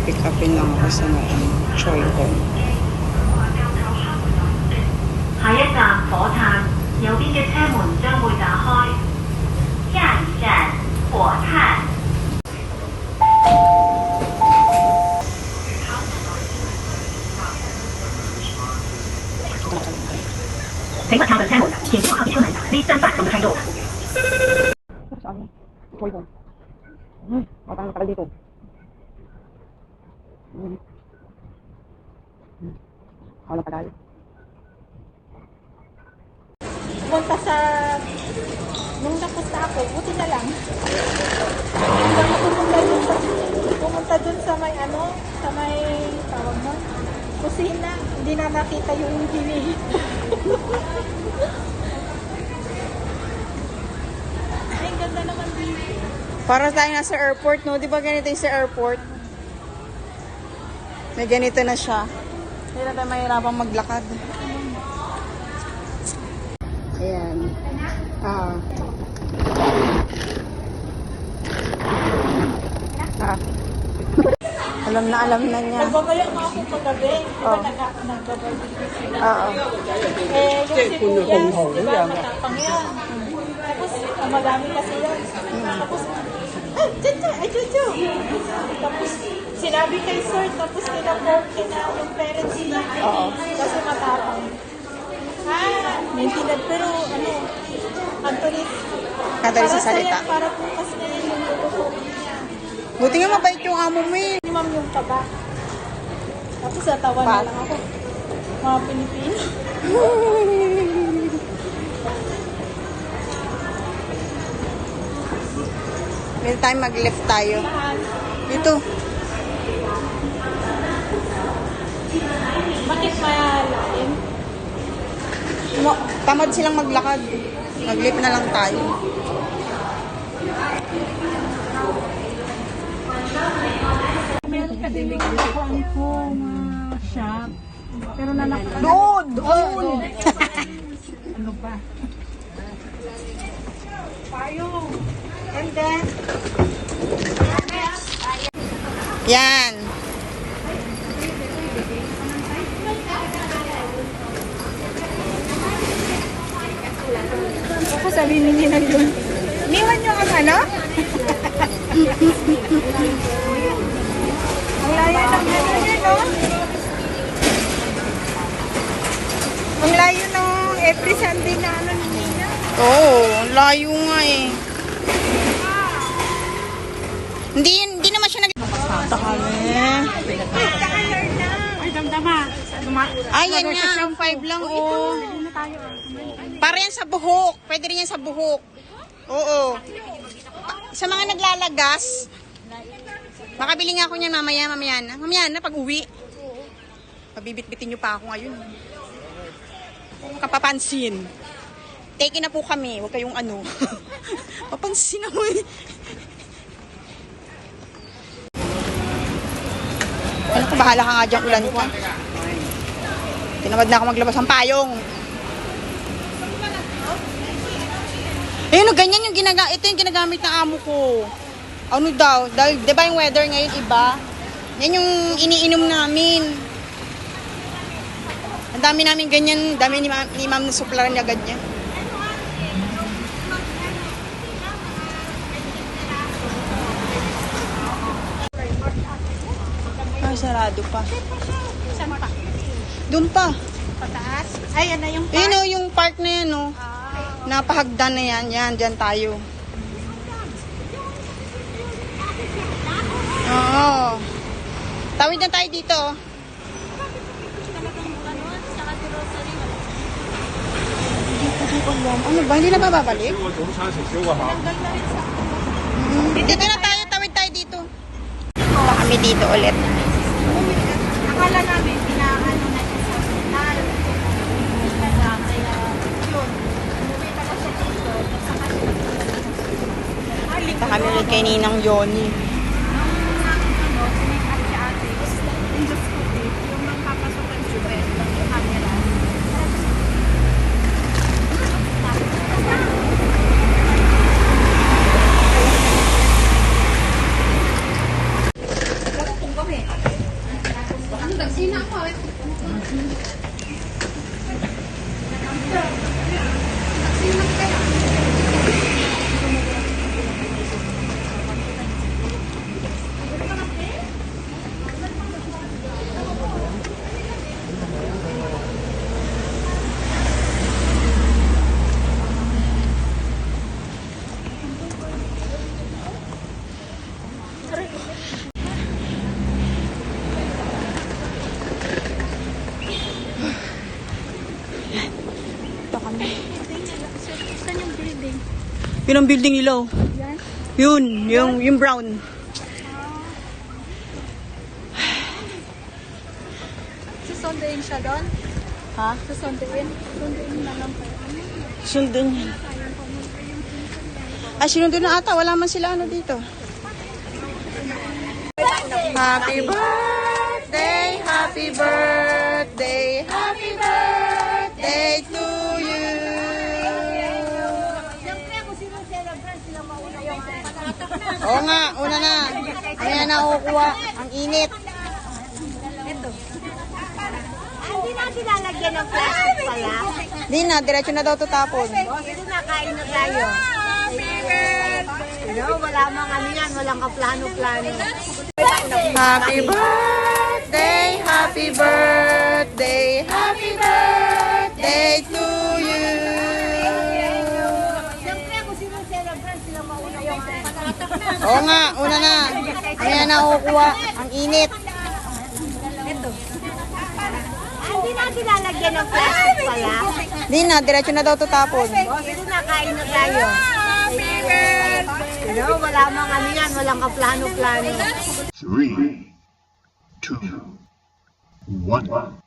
pipick upin lang ako sa may Choi Home. 下一站火炭，右邊嘅車門將會打開。下一站火炭。請勿靠近車門，前方後邊出嚟，please stand back from the train door。Saan? Choi Home. Matang nakal dito. Wala pa tayo. Punta sa... Nung napunta ako, buti na lang. Pumunta dun sa may ano, sa may tawag mo, kusina. Hindi na nakita yung hinihit. Ay, ganda naman dito. Para tayo nasa airport, no? Di ba ganito yung sa airport? May ganito na siya. Hindi na tayo mahirapang maglakad. Ayan. Alam na niya. Nagbabayan nga ako kagabi. Di ba nagbabayan sila? Oo. Eh, yung sibuyas, di ba, matapang yan. Tapos, madami kasi yan. Tapos, ay, chuchu! Tapos, sinabi kay sir, tapos kina-porky na yung parents niya. Oo. Kasi matapang. Naintindihan, pero ano, Antonis, Katalis sa salita. para bukas na yun yung luluto niya. Buti nga mabait yung amo mo eh. Si ma'am yung taba. Tapos natawa na lang ako. Mga Pilipino. May time mag-lift tayo. Dito. Bakit malalim? Tamad silang maglakad. Mag-lift na lang tayo. Meron ka din ko shop. Pero nalakad. Doon! Ano ba? Payong. And then, Yan. ako sabihin niya na yun. Iniwan nyo ang ano? Ang layo ng ganyan, no? Ang layo ng Every Sunday na ano ni Nina. Oo, ang layo nga eh. Hindi naman siya nag-basta kami. Ay, damdama. Ay, yan nga. Ang 5 lang, oh. Para yan sa buhok. Pwede rin yan sa buhok. Oo. Sa mga naglalagas, makabili nga ako niyan mamaya na. Mamaya na, pag uwi. Pabibit-bitin niyo pa ako ngayon. Kung kapapansin. Take na po kami. Huwag kayong ano. Papansin ako eh. Ano ko, bahala ka nga dyan, ulan ko. Tinamad na ako maglabas ng payong. Ayun, ganyan yung ito yung ginagamit ng amo ko. Ano daw? Dahil, di ba yung weather ngayon iba? Yan yung iniinom namin. Ang dami namin ganyan, dami ni ma'am na suplaran niya agad niya. Ay, sarado pa. Saan pa? Doon pa. Pataas? Ay, yan na yung Ayun o, yung park na yan o. Napahagdan na yan. Yan, dyan tayo. Oo. Tawid na tayo dito. Ano ba? Hindi na ba babalik? Dito na tayo. Tawid tayo dito. Punta kami dito ulit. akala namin, pinaano na siya sa hospital. Kaya, yun. Umuwi pa siya dito. Punta kami ulit kay Ninang Yoni. Yun ang building nila. Oh. Yun, yung brown. Susunduin siya doon? Ha? Susunduin? Susunduin na lang kayo. Sundin yan. Ay, sinundo na ata. Wala man sila ano dito. Happy birthday, happy birthday, happy birthday to you. Oo nga, una na. Ayan na kukuha. Ang init. Hindi natin lalagyan ng plastic pala. Di na, diretso na daw tutapon. Ito na, kain na tayo. Wala mang ano yan, walang kaplano-plano. Happy birthday, happy birthday, happy birthday to you. Siyempre, kung sino celebrant, sila mauna yung Oo nga, una na. Ayan na kukuha. Ang init. Hindi natin lalagyan ng plastic pala. Di na, diretso na daw tutapon. Ito na, kain na tayo. Wala mang ano yan, walang kaplano-plano. 3, 2, 1.